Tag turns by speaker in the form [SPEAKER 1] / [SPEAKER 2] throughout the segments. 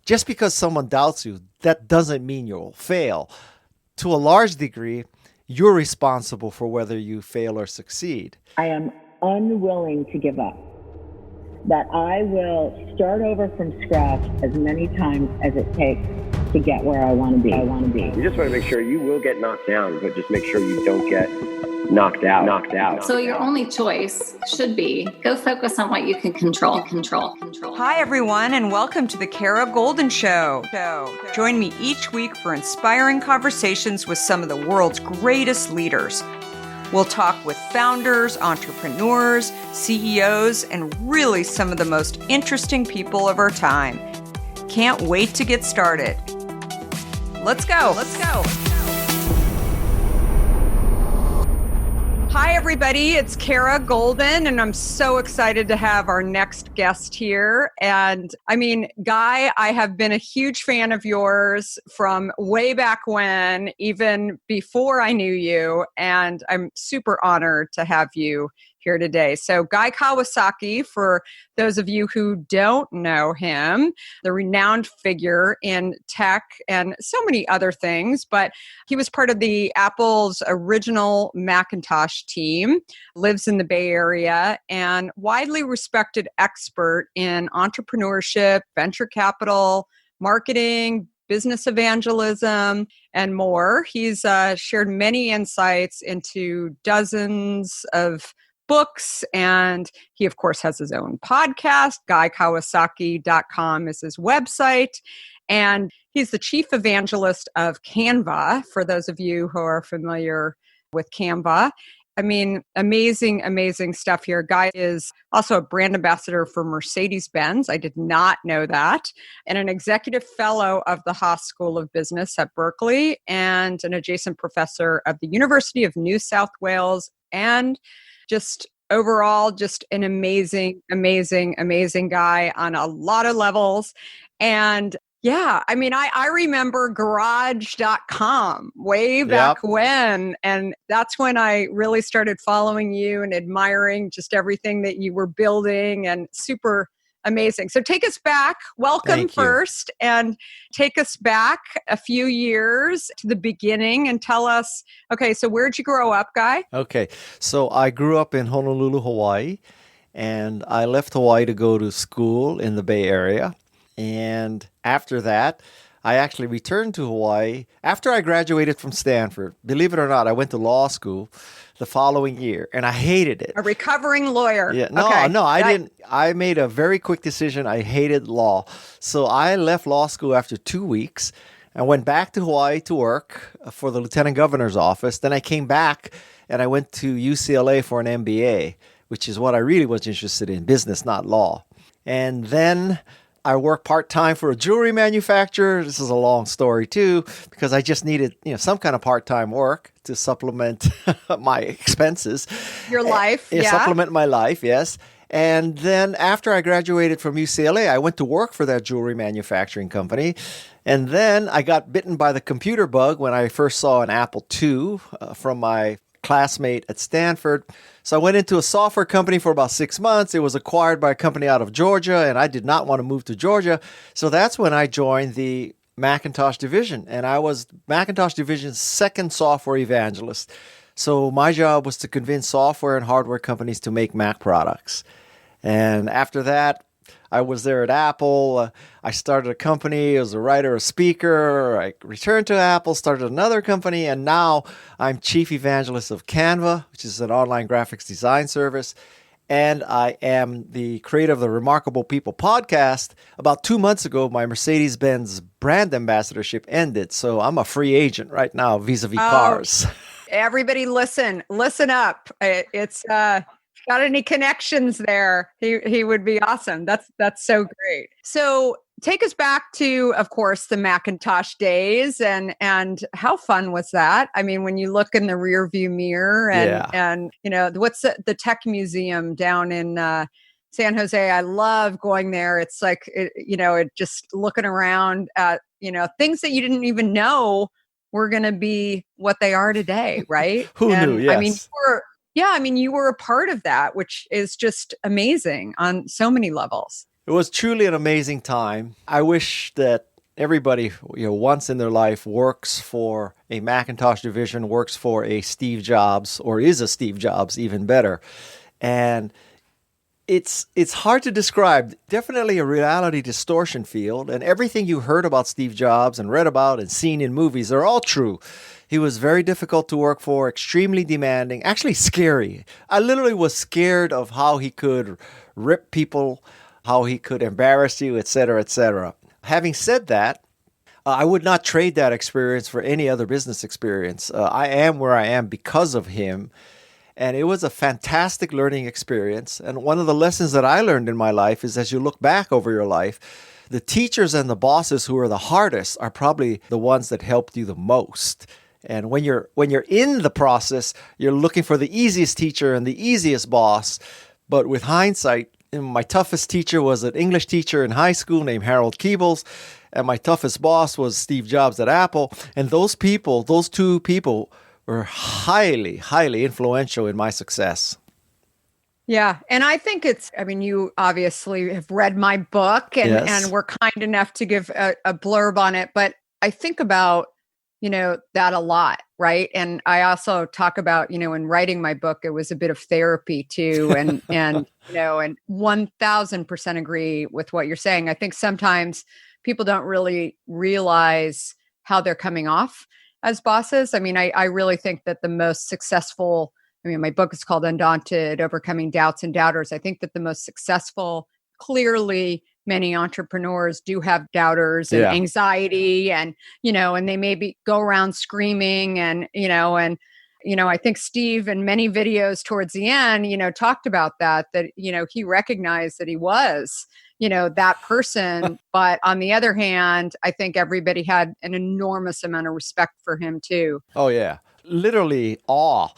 [SPEAKER 1] just because someone doubts you, that doesn't mean you'll fail. To a large degree, you're responsible for whether you fail or succeed.
[SPEAKER 2] I am unwilling to give up. That I will start over from scratch as many times as it takes to get where I want to be.
[SPEAKER 3] You just want to make sure you will get knocked down, but just make sure you don't get knocked out.
[SPEAKER 4] So your only choice should be go focus on what you can control.
[SPEAKER 5] Hi, everyone, and welcome to the Kara Goldin Show. Join me each week for inspiring conversations with some of the world's greatest leaders. We'll talk with founders, entrepreneurs, CEOs, and really some of the most interesting people of our time. Can't wait to get started. Let's go. Hi, everybody. It's Kara Goldin, and I'm so excited to have our next guest here. And I mean, Guy, I have been a huge fan of yours from way back when, even before I knew you. And I'm super honored to have you here today. So Guy Kawasaki, for those of you who don't know him, the renowned figure in tech and so many other things, but he was part of the Apple's original Macintosh team, lives in the Bay Area, and widely respected expert in entrepreneurship, venture capital, marketing, business evangelism, and more. He's shared many insights into dozens of books, and he, of course, has his own podcast. GuyKawasaki.com is his website, and he's the chief evangelist of Canva, for those of you who are familiar with Canva. I mean, amazing stuff here. Guy is also a brand ambassador for Mercedes-Benz. I did not know that. And an executive fellow of the Haas School of Business at Berkeley, and an adjacent professor of the University of New South Wales, and just overall, just an amazing guy on a lot of levels. And yeah, I mean, I remember garage.com way back when, and that's when I really started following you and admiring just everything that you were building, and super amazing. So take us back, welcome first, and take us back a few years to the beginning and tell us, okay, so where'd you grow up, Guy?
[SPEAKER 1] Okay, so I grew up in Honolulu, Hawaii, and I left Hawaii to go to school in the Bay Area. And after that, I actually returned to Hawaii after I graduated from Stanford. Believe it or not, I went to law school the following year, and I hated it.
[SPEAKER 5] A recovering lawyer.
[SPEAKER 1] Yeah, I didn't. I made a very quick decision. I hated law. So I left law school after 2 weeks and went back to Hawaii to work for the lieutenant governor's office. Then I came back and I went to UCLA for an MBA, which is what I really was interested in, business, not law. And then I worked part-time for a jewelry manufacturer. This is a long story too, because I just needed, some kind of part-time work to supplement my expenses.
[SPEAKER 5] Your life, yeah.
[SPEAKER 1] Supplement my life, yes. And then after I graduated from UCLA, I went to work for that jewelry manufacturing company. And then I got bitten by the computer bug when I first saw an Apple II from my classmate at Stanford. So I went into a software company for about 6 months. It was acquired by a company out of Georgia, and I did not want to move to Georgia. So that's when I joined the Macintosh division, and I was Macintosh division's second software evangelist. So my job was to convince software and hardware companies to make Mac products. And after that, I was there at Apple. I started a company as a writer, a speaker. I returned to Apple, started another company, and now I'm chief evangelist of Canva, which is an online graphics design service. And I am the creator of the Remarkable People podcast. About 2 months ago, my Mercedes-Benz brand ambassadorship ended. So I'm a free agent right now vis-a-vis cars.
[SPEAKER 5] Everybody listen up. It's got any connections there, he would be awesome. That's so great. So take us back to, of course, the Macintosh days, and how fun was that? I mean, when you look in the rear view mirror and what's the tech museum down in San Jose? I love going there. It's like, it just looking around at, things that you didn't even know were going to be what they are today, right?
[SPEAKER 1] Who knew? Yes.
[SPEAKER 5] I mean, you were a part of that, which is just amazing on so many levels.
[SPEAKER 1] It was truly an amazing time. I wish that everybody, once in their life works for a Macintosh division, works for a Steve Jobs, or is a Steve Jobs, even better. And it's hard to describe. Definitely a reality distortion field, and everything you heard about Steve Jobs and read about and seen in movies are all true. He was very difficult to work for, extremely demanding, actually scary. I literally was scared of how he could rip people, how he could embarrass you, etc., etc. Having said that, I would not trade that experience for any other business experience. I am where I am because of him. And it was a fantastic learning experience. And one of the lessons that I learned in my life is, as you look back over your life, the teachers and the bosses who are the hardest are probably the ones that helped you the most. And when you're in the process, you're looking for the easiest teacher and the easiest boss. But with hindsight, my toughest teacher was an English teacher in high school named Harold Keebles, and my toughest boss was Steve Jobs at Apple. And those two people, were highly, highly influential in my success.
[SPEAKER 5] Yeah. And I think you obviously have read my book and were kind enough to give a blurb on it. But I think about, that a lot, right? And I also talk about, in writing my book, it was a bit of therapy too. And 1000% agree with what you're saying. I think sometimes people don't really realize how they're coming off as bosses. I really think that the most successful, my book is called Undaunted, Overcoming Doubts and Doubters. I think that the most successful, clearly many entrepreneurs do have doubters and anxiety and they maybe go around screaming and I think Steve in many videos towards the end, talked about that he recognized that he was, that person. But on the other hand, I think everybody had an enormous amount of respect for him too.
[SPEAKER 1] Oh, yeah. Literally awe.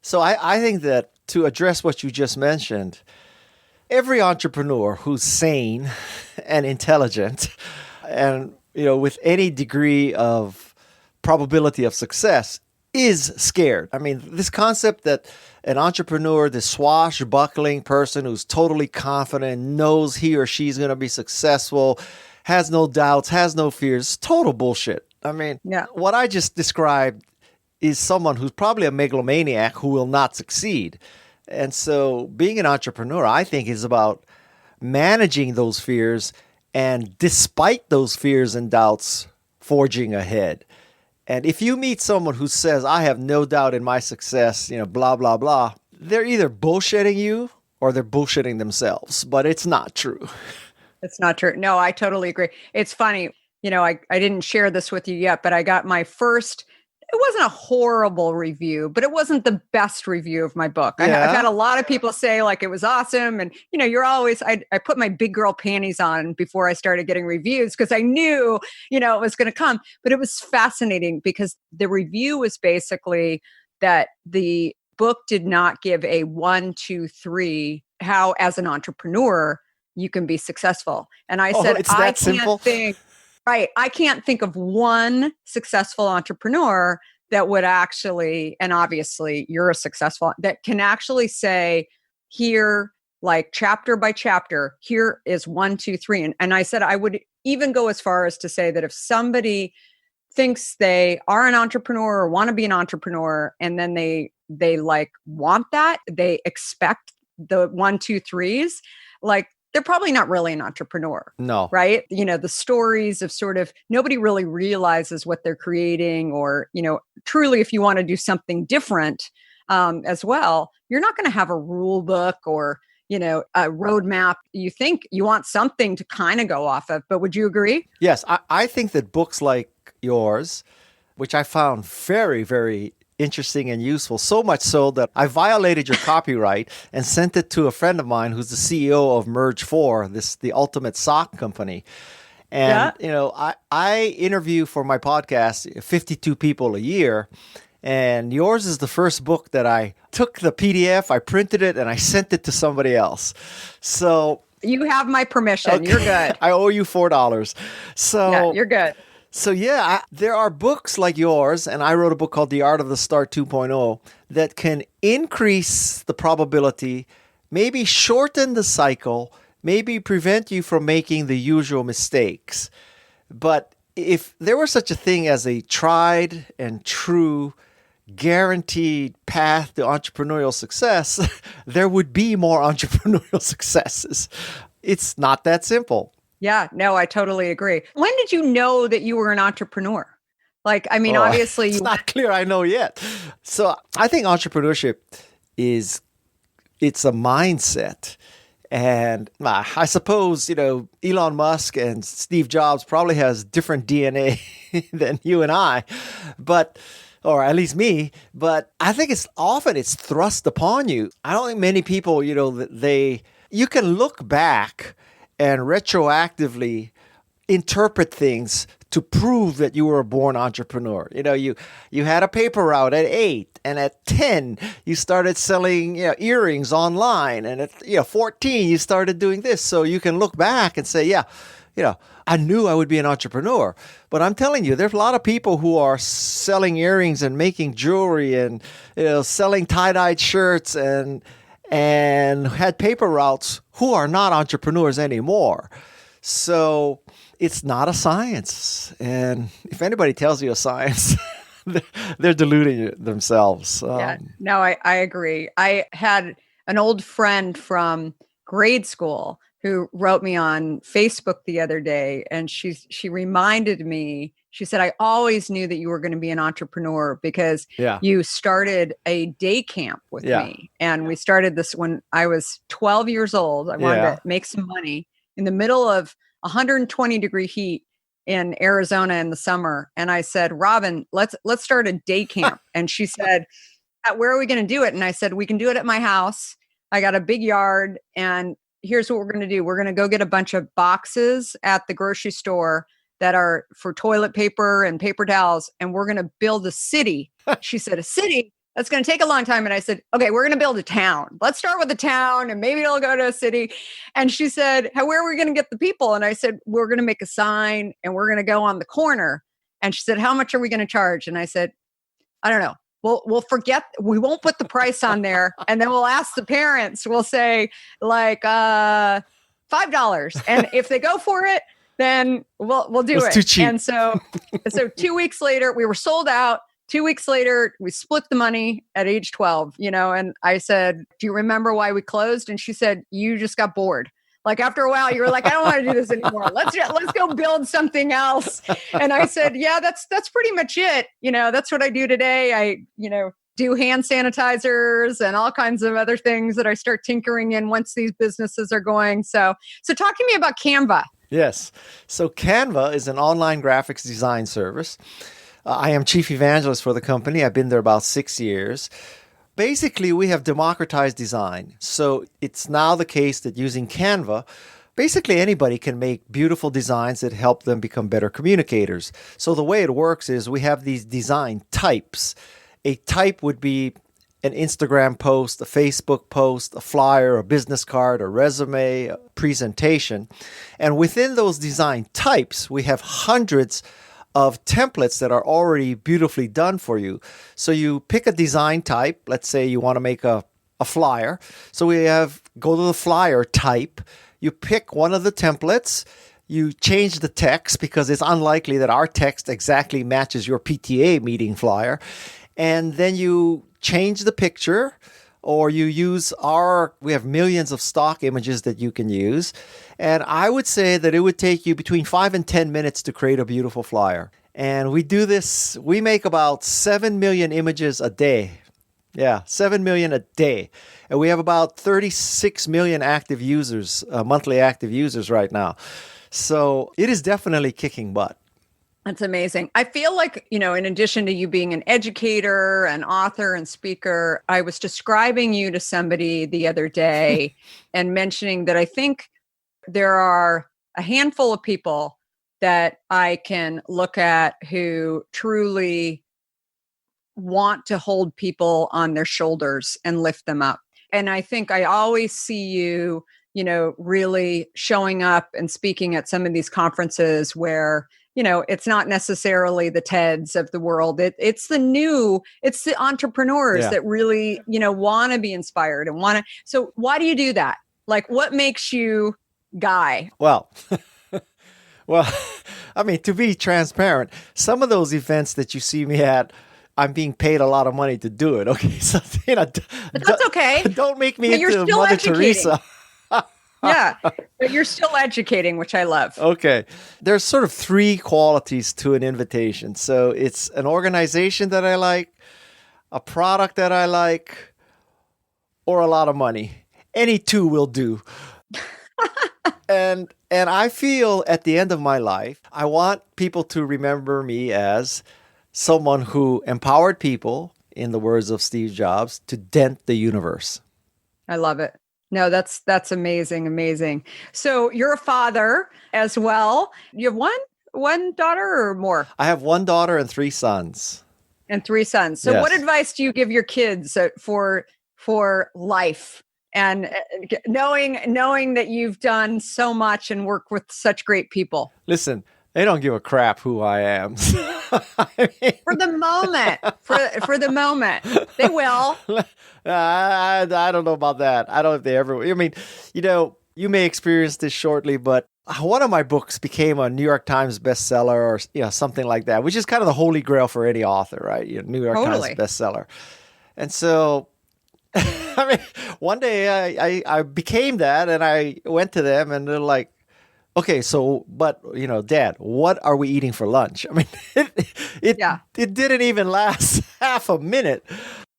[SPEAKER 1] So I think that to address what you just mentioned, every entrepreneur who's sane and intelligent and, with any degree of probability of success is scared. This concept that an entrepreneur, this swashbuckling person who's totally confident, knows he or she's going to be successful, has no doubts, has no fears, total bullshit. What I just described is someone who's probably a megalomaniac who will not succeed. And so being an entrepreneur, I think, is about managing those fears and, despite those fears and doubts, forging ahead. And if you meet someone who says, I have no doubt in my success, blah, blah, blah, they're either bullshitting you or they're bullshitting themselves. But it's not true.
[SPEAKER 5] It's not true. No, I totally agree. It's funny. I didn't share this with you yet, but I got my first, it wasn't a horrible review, but it wasn't the best review of my book. I've had a lot of people say like it was awesome. And, you're always, I put my big girl panties on before I started getting reviews because I knew, it was going to come. But it was fascinating because the review was basically that the book did not give a 1, 2, 3, how as an entrepreneur you can be successful. And I said, I can't think. Right. I can't think of one successful entrepreneur that would actually, and obviously you're a successful, that can actually say here, like chapter by chapter, here is 1, 2, 3. And I said, I would even go as far as to say that if somebody thinks they are an entrepreneur or want to be an entrepreneur, and then they like want that, they expect the 1, 2, 3s, like, they're probably not really an entrepreneur.
[SPEAKER 1] No.
[SPEAKER 5] Right? The stories of sort of nobody really realizes what they're creating or, truly if you want to do something different as well, you're not going to have a rule book or, a roadmap. You think you want something to kind of go off of, but would you agree?
[SPEAKER 1] Yes. I think that books like yours, which I found very, very interesting and useful, so much so that I violated your copyright and sent it to a friend of mine who's the CEO of Merge4, the ultimate sock company. And, I interview for my podcast 52 people a year. And yours is the first book that I took the PDF, I printed it, and I sent it to somebody else. So
[SPEAKER 5] you have my permission. Okay. You're good.
[SPEAKER 1] I owe you $4. So
[SPEAKER 5] yeah, you're good.
[SPEAKER 1] So there are books like yours, and I wrote a book called The Art of the Start 2.0 that can increase the probability, maybe shorten the cycle, maybe prevent you from making the usual mistakes. But if there were such a thing as a tried and true guaranteed path to entrepreneurial success, there would be more entrepreneurial successes. It's not that simple.
[SPEAKER 5] Yeah, no, I totally agree. When did you know that you were an entrepreneur? Like, I mean, obviously
[SPEAKER 1] it's not clear I know yet. So I think entrepreneurship it's a mindset. And I suppose, Elon Musk and Steve Jobs probably has different DNA than you and I, or at least me, but I think it's thrust upon you. I don't think many people, you can look back and retroactively interpret things to prove that you were a born entrepreneur. You had a paper route at 8, and at 10 you started selling earrings online, and at 14 you started doing this. So you can look back and say, I knew I would be an entrepreneur. But I'm telling you, there's a lot of people who are selling earrings and making jewelry and selling tie-dyed shirts and had paper routes who are not entrepreneurs anymore. So it's not a science. And if anybody tells you a science, they're deluding themselves.
[SPEAKER 5] No, I agree. I had an old friend from grade school who wrote me on Facebook the other day, and she reminded me, she said, I always knew that you were going to be an entrepreneur because you started a day camp with me. And we started this when I was 12 years old. I wanted to make some money in the middle of 120-degree heat in Arizona in the summer. And I said, Robin, let's start a day camp. And she said, where are we going to do it? And I said, we can do it at my house. I got a big yard, and here's what we're going to do. We're going to go get a bunch of boxes at the grocery store that are for toilet paper and paper towels, and we're going to build a city. She said, a city? That's going to take a long time. And I said, okay, we're going to build a town. Let's start with a town, and maybe it'll go to a city. And she said, where are we going to get the people? And I said, we're going to make a sign, and we're going to go on the corner. And she said, how much are we going to charge? And I said, I don't know. We'll forget. We won't put the price on there, and then we'll ask the parents. We'll say like $5, and if they go for it, then we'll do it.
[SPEAKER 1] Too cheap.
[SPEAKER 5] And so 2 weeks later, we were sold out. 2 weeks later, we split the money at age 12. And I said, "Do you remember why we closed?" And she said, "You just got bored. Like after a while, you were like, I don't want to do this anymore. Let's go build something else." And I said, yeah, that's pretty much it. That's what I do today. I, do hand sanitizers and all kinds of other things that I start tinkering in once these businesses are going. So talk to me about Canva.
[SPEAKER 1] Yes. So Canva is an online graphics design service. I am chief evangelist for the company. I've been there about 6 years. Basically, we have democratized design. So it's now the case that using Canva, basically anybody can make beautiful designs that help them become better communicators. So the way it works is we have these design types. A type would be an Instagram post, a Facebook post, a flyer, a business card, a resume, a presentation. And within those design types, we have hundreds of templates that are already beautifully done for you. So you pick a design type. Let's say you want to make a flyer. So go to the flyer type. You pick one of the templates. You change the text because it's unlikely that our text exactly matches your PTA meeting flyer. And then you change the picture, or you use we have millions of stock images that you can use. And I would say that it would take you between 5 and 10 minutes to create a beautiful flyer. And we do this, we make about 7 million images a day. Yeah, 7 million a day. And we have about 36 million active users, monthly active users right now. So it is definitely kicking butt.
[SPEAKER 5] That's amazing. I feel like, in addition to you being an educator, an author, and speaker, I was describing you to somebody the other day and mentioning that I think there are a handful of people that I can look at who truly want to hold people on their shoulders and lift them up. And I think I always see you, really showing up and speaking at some of these conferences where it's not necessarily the TEDs of the world. It's the entrepreneurs that really, want to be inspired and want to. So why do you do that? Like, what makes you guy?
[SPEAKER 1] Well, well, I mean, to be transparent, some of those events that you see me at, I'm being paid a lot of money to do it. Okay, so
[SPEAKER 5] But that's okay.
[SPEAKER 1] don't make me
[SPEAKER 5] But you're
[SPEAKER 1] into
[SPEAKER 5] still
[SPEAKER 1] Mother
[SPEAKER 5] educating.
[SPEAKER 1] Teresa.
[SPEAKER 5] Yeah, but you're still educating, which I love.
[SPEAKER 1] Okay. There's sort of three qualities to an invitation. So it's an organization that I like, a product that I like, or a lot of money. Any two will do. And I feel at the end of my life, I want people to remember me as someone who empowered people, in the words of Steve Jobs, to dent the universe.
[SPEAKER 5] I love it. No, that's amazing, amazing. So you're a father as well. You have one daughter or more?
[SPEAKER 1] I have one daughter and three sons.
[SPEAKER 5] And three sons. So
[SPEAKER 1] Yes.
[SPEAKER 5] what advice do you give your kids for life? And knowing that you've done so much and work with such great people.
[SPEAKER 1] Listen, they don't give a crap who I am. I mean,
[SPEAKER 5] For the moment, for the moment, they will.
[SPEAKER 1] I don't know about that. I don't know if they ever. I mean, you may experience this shortly, but one of my books became a New York Times bestseller, or something like that, which is kind of the holy grail for any author, right? New York
[SPEAKER 5] Totally.
[SPEAKER 1] Times bestseller, and so. I mean, one day I became that, and I went to them, and they're like, "Okay, so, but Dad, what are we eating for lunch?" I mean, it didn't even last half a minute.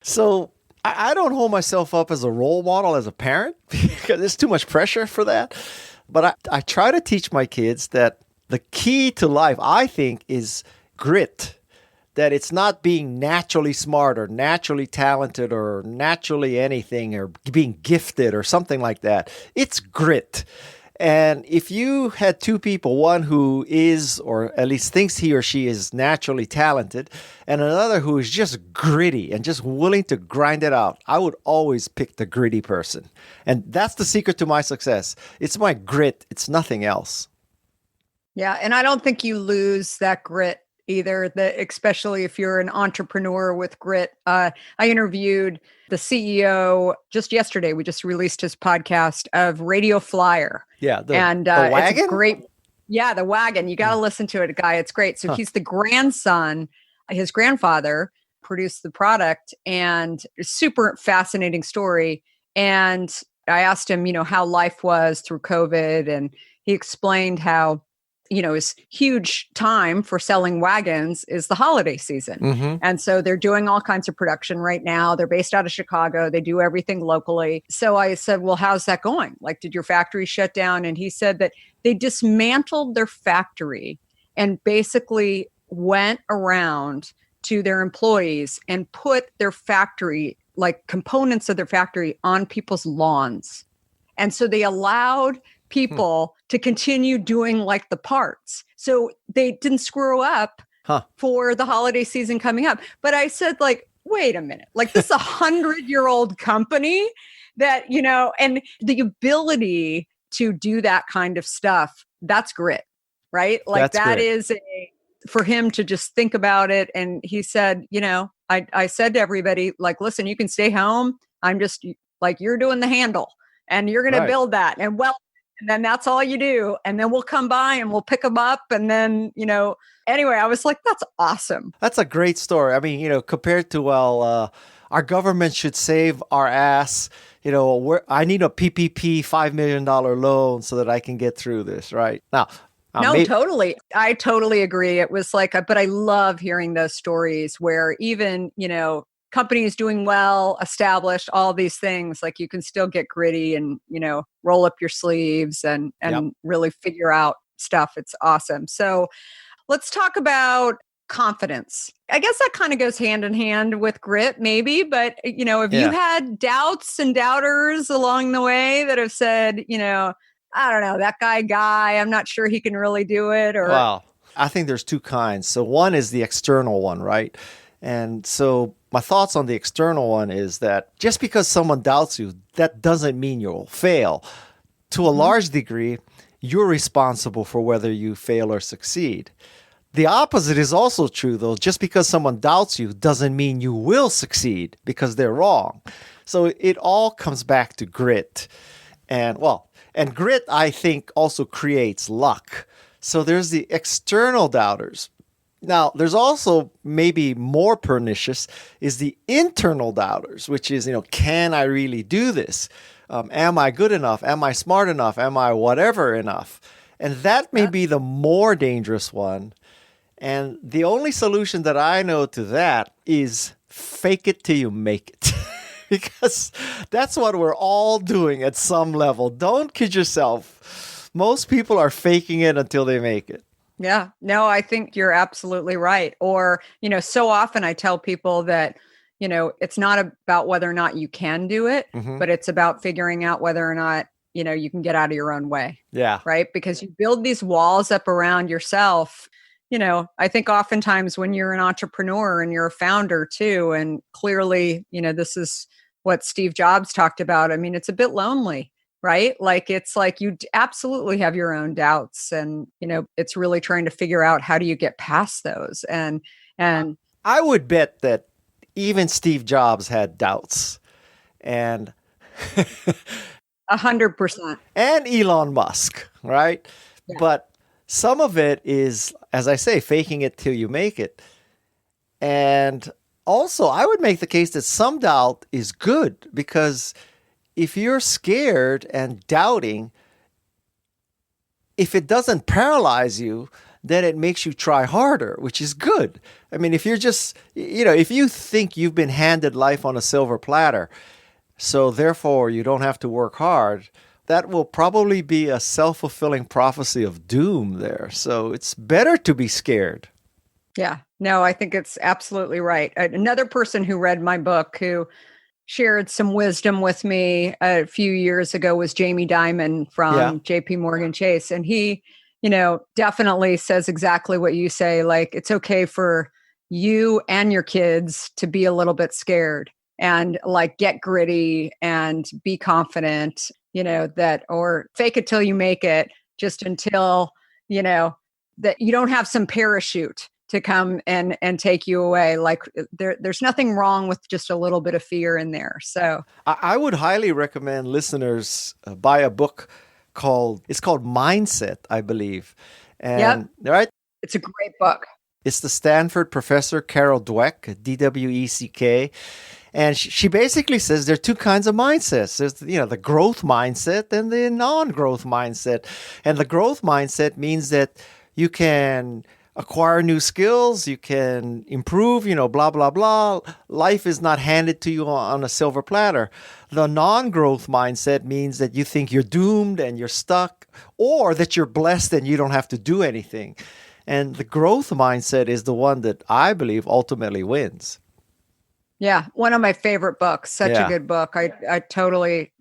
[SPEAKER 1] So I don't hold myself up as a role model as a parent because there's too much pressure for that. But I try to teach my kids that the key to life, I think, is grit. That it's not being naturally smart or naturally talented or naturally anything or being gifted or something like that. It's grit. And if you had two people, one who is, or at least thinks he or she is naturally talented, and another who is just gritty and just willing to grind it out, I would always pick the gritty person. And that's the secret to my success. It's my grit. It's nothing else.
[SPEAKER 5] Yeah. And I don't think you lose that grit either, especially if you're an entrepreneur with grit. I interviewed the CEO just yesterday. We just released his podcast of Radio Flyer.
[SPEAKER 1] Yeah. The
[SPEAKER 5] wagon? It's great. Yeah, the wagon. You got to listen to it, guy. It's great. So he's the grandson. His grandfather produced the product, and super fascinating story. And I asked him, how life was through COVID, and he explained how his huge time for selling wagons is the holiday season.
[SPEAKER 1] Mm-hmm.
[SPEAKER 5] And so they're doing all kinds of production right now. They're based out of Chicago. They do everything locally. So I said, well, how's that going? Like, did your factory shut down? And he said that they dismantled their factory and basically went around to their employees and put their factory, like components of their factory, on people's lawns. And so they allowed people to continue doing like the parts. So they didn't screw up for the holiday season coming up. But I said, like, wait a minute, like this is 100-year-old company that, and the ability to do that kind of stuff, that's grit, right? Like
[SPEAKER 1] that's grit.
[SPEAKER 5] For him to just think about it. And he said, I said to everybody, like, listen, you can stay home. I'm just like, you're doing the handle and you're going to build that. And then that's all you do. And then we'll come by and we'll pick them up. And then, anyway, I was like, that's awesome.
[SPEAKER 1] That's a great story. I mean, compared to, our government should save our ass. I need a PPP $5 million loan so that I can get through this, right? Now,
[SPEAKER 5] totally. I totally agree. It was like, but I love hearing those stories where even, companies doing well, established, all these things, like you can still get gritty and, roll up your sleeves and really figure out stuff. It's awesome. So let's talk about confidence. I guess that kind of goes hand in hand with grit, maybe, but if you had doubts and doubters along the way that have said, I don't know, that guy, I'm not sure he can really do it. Or
[SPEAKER 1] Well, I think there's two kinds. So one is the external one, right? And so my thoughts on the external one is that just because someone doubts you, that doesn't mean you'll fail. To a large degree, you're responsible for whether you fail or succeed. The opposite is also true, though. Just because someone doubts you doesn't mean you will succeed because they're wrong. So it all comes back to grit. And, And grit, I think, also creates luck. So there's the external doubters. Now, there's also maybe more pernicious is the internal doubters, which is, can I really do this? Am I good enough? Am I smart enough? Am I whatever enough? And that may be the more dangerous one. And the only solution that I know to that is fake it till you make it. Because that's what we're all doing at some level. Don't kid yourself. Most people are faking it until they make it.
[SPEAKER 5] Yeah, no, I think you're absolutely right. Or, so often I tell people that, it's not about whether or not you can do it, but it's about figuring out whether or not, you can get out of your own way.
[SPEAKER 1] Yeah.
[SPEAKER 5] Right. Because you build these walls up around yourself. I think oftentimes when you're an entrepreneur and you're a founder too, and clearly, this is what Steve Jobs talked about. I mean, it's a bit lonely, right? Like, it's like you absolutely have your own doubts, and, it's really trying to figure out how do you get past those. And
[SPEAKER 1] I would bet that even Steve Jobs had doubts, and
[SPEAKER 5] 100%.
[SPEAKER 1] And Elon Musk, right? Yeah. But some of it is, as I say, faking it till you make it. And also, I would make the case that some doubt is good, because if you're scared and doubting, if it doesn't paralyze you, then it makes you try harder, which is good. I mean, if you're just, if you think you've been handed life on a silver platter, so therefore you don't have to work hard, that will probably be a self-fulfilling prophecy of doom there. So it's better to be scared.
[SPEAKER 5] Yeah, no, I think it's absolutely right. Another person who read my book, who shared some wisdom with me a few years ago, was Jamie Dimon from JP Morgan Chase. And he, definitely says exactly what you say. Like, it's okay for you and your kids to be a little bit scared and like get gritty and be confident, that, or fake it till you make it, just until, that you don't have some parachute to come and take you away. Like, there's nothing wrong with just a little bit of fear in there. So
[SPEAKER 1] I would highly recommend listeners buy a book called Mindset, I believe. And right?
[SPEAKER 5] It's a great book.
[SPEAKER 1] It's the Stanford professor, Carol Dweck, Dweck. And she basically says there are two kinds of mindsets. There's, the growth mindset and the non-growth mindset. And the growth mindset means that you can acquire new skills, you can improve, blah, blah, blah. Life is not handed to you on a silver platter. The non-growth mindset means that you think you're doomed and you're stuck, or that you're blessed and you don't have to do anything. And the growth mindset is the one that I believe ultimately wins.
[SPEAKER 5] Yeah, one of my favorite books. Such a good book. I totally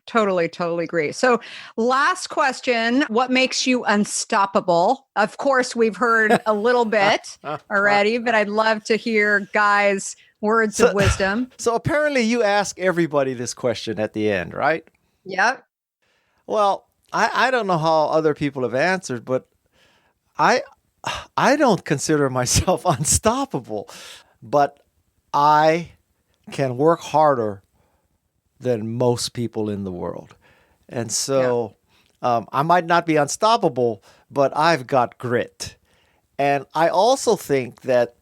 [SPEAKER 5] agree. So last question, what makes you unstoppable? Of course, we've heard a little bit already, but I'd love to hear Guy's words of wisdom.
[SPEAKER 1] So apparently you ask everybody this question at the end, right?
[SPEAKER 5] Yep.
[SPEAKER 1] Well, I don't know how other people have answered, but I don't consider myself unstoppable, but I can work harder than most people in the world. And so I might not be unstoppable, but I've got grit. And I also think that,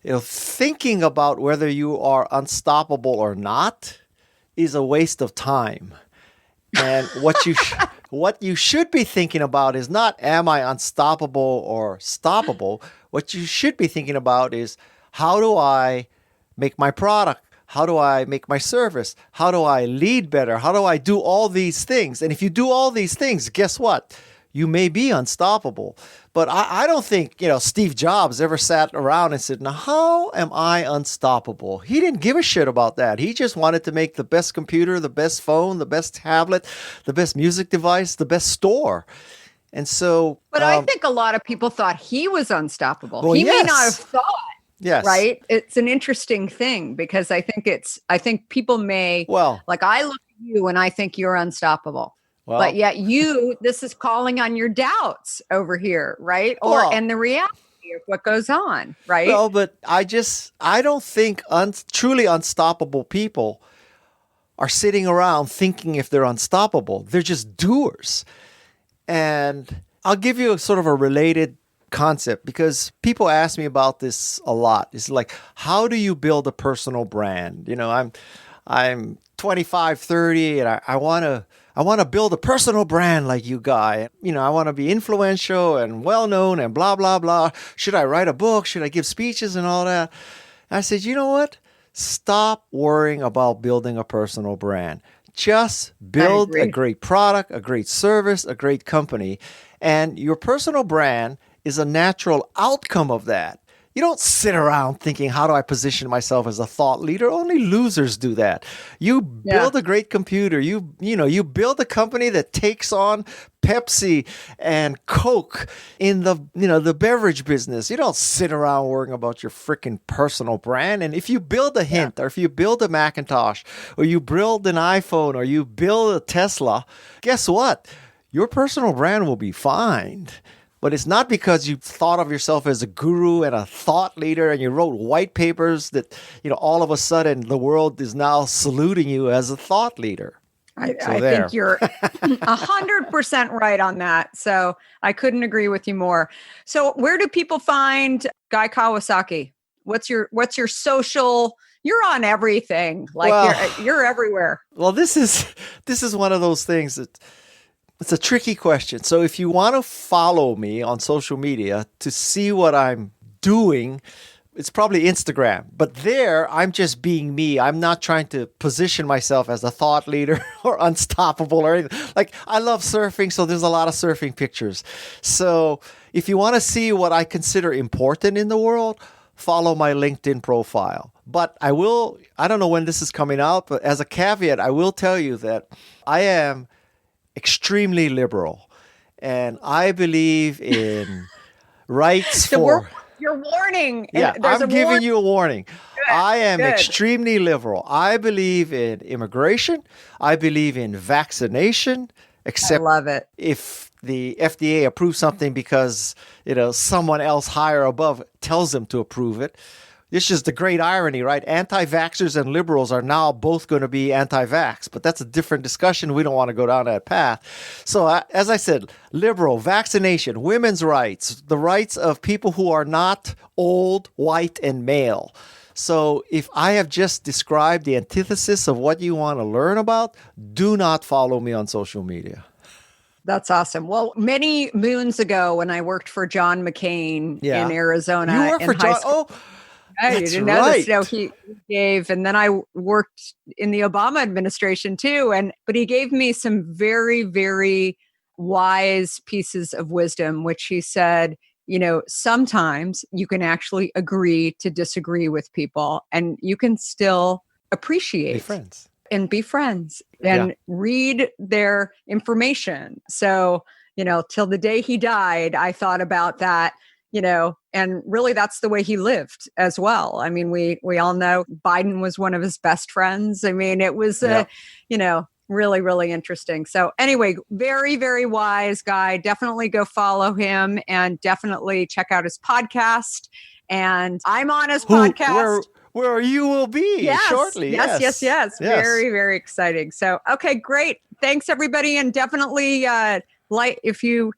[SPEAKER 1] thinking about whether you are unstoppable or not is a waste of time. And what you should be thinking about is not, am I unstoppable or stoppable? What you should be thinking about is, how do I make my product? How do I make my service? How do I lead better? How do I do all these things? And if you do all these things, guess what? You may be unstoppable. But I don't think, Steve Jobs ever sat around and said, now, how am I unstoppable? He didn't give a shit about that. He just wanted to make the best computer, the best phone, the best tablet, the best music device, the best store. And so...
[SPEAKER 5] But I think a lot of people thought he was unstoppable.
[SPEAKER 1] Well,
[SPEAKER 5] he may not have thought.
[SPEAKER 1] Yes.
[SPEAKER 5] Right. It's an interesting thing, because I think people may, like, I look at you and I think you're unstoppable, but yet this is calling on your doubts over here. Right. And the reality of what goes on. Right.
[SPEAKER 1] Well, but I don't think truly unstoppable people are sitting around thinking if they're unstoppable. They're just doers. And I'll give you a sort of a related concept because people ask me about this a lot. It's like, how do you build a personal brand? You know, I'm 25, 30, and I want to build a personal brand like you, Guy. You know, I want to be influential and well-known and blah, blah, blah. Should I write a book? Should I give speeches and all that? I said, you know what? Stop worrying about building a personal brand. Just build a great product, a great service, a great company. And your personal brand is a natural outcome of that. You don't sit around thinking, how do I position myself as a thought leader? Only losers do that. You build a great computer. You build a company that takes on Pepsi and Coke in the beverage business. You don't sit around worrying about your freaking personal brand. And if you build a Hint or if you build a Macintosh or you build an iPhone or you build a Tesla, guess what? Your personal brand will be fine. But it's not because you thought of yourself as a guru and a thought leader and you wrote white papers that, all of a sudden the world is now saluting you as a thought leader.
[SPEAKER 5] I think you're 100% right on that. So I couldn't agree with you more. So where do people find Guy Kawasaki? What's your social? You're on everything. You're everywhere.
[SPEAKER 1] Well, this is one of those things that it's a tricky question. So if you want to follow me on social media to see what I'm doing, it's probably Instagram. But there, I'm just being me. I'm not trying to position myself as a thought leader or unstoppable or anything. Like, I love surfing, so there's a lot of surfing pictures. So if you want to see what I consider important in the world, follow my LinkedIn profile. But I don't know when this is coming out, but as a caveat, I will tell you that I am extremely liberal, and I believe in rights for...
[SPEAKER 5] You're warning.
[SPEAKER 1] Yeah, I'm giving you a warning. Good, I am extremely liberal. I believe in immigration. I believe in vaccination, except
[SPEAKER 5] I love it.
[SPEAKER 1] If the FDA approves something because someone else higher above tells them to approve it. This is the great irony, right? Anti-vaxxers and liberals are now both going to be anti-vax, but that's a different discussion. We don't want to go down that path. So as I said, liberal, vaccination, women's rights, the rights of people who are not old, white, and male. So if I have just described the antithesis of what you want to learn about, do not follow me on social media.
[SPEAKER 5] That's awesome. Well, many moons ago when I worked for John McCain in Arizona.
[SPEAKER 1] You worked for John? Oh,
[SPEAKER 5] you didn't know this. No, he gave, and then I worked in the Obama administration too. But he gave me some very, very wise pieces of wisdom, which he said, sometimes you can actually agree to disagree with people and you can still appreciate.
[SPEAKER 1] Be friends.
[SPEAKER 5] And be friends and read their information. So, till the day he died, I thought about that, and really that's the way he lived as well. I mean, we all know Biden was one of his best friends. I mean, it was, really, really interesting. So anyway, very, very wise guy. Definitely go follow him and definitely check out his podcast. And I'm on his podcast.
[SPEAKER 1] Where you will be shortly.
[SPEAKER 5] Yes. Very, very exciting. So, okay, great. Thanks, everybody. And definitely, if you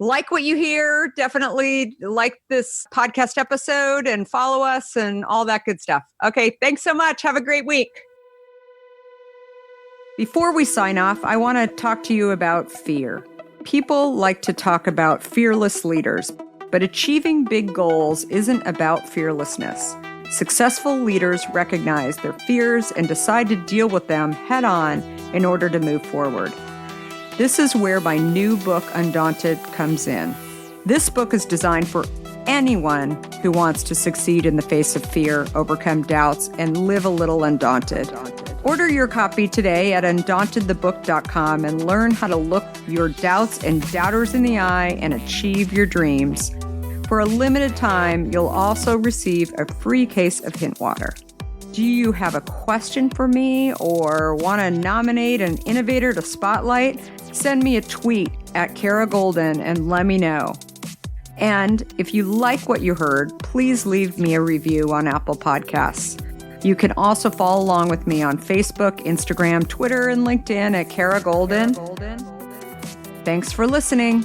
[SPEAKER 5] like what you hear, definitely like this podcast episode and follow us and all that good stuff. Okay, thanks so much. Have a great week. Before we sign off, I want to talk to you about fear. People like to talk about fearless leaders, but achieving big goals isn't about fearlessness. Successful leaders recognize their fears and decide to deal with them head on in order to move forward. This is where my new book, Undaunted, comes in. This book is designed for anyone who wants to succeed in the face of fear, overcome doubts, and live a little undaunted. Order your copy today at undauntedthebook.com and learn how to look your doubts and doubters in the eye and achieve your dreams. For a limited time, you'll also receive a free case of Hint water. Do you have a question for me or want to nominate an innovator to spotlight? Send me a tweet at Kara Goldin and let me know. And if you like what you heard, please leave me a review on Apple Podcasts. You can also follow along with me on Facebook, Instagram, Twitter, and LinkedIn at Kara Goldin. Thanks for listening.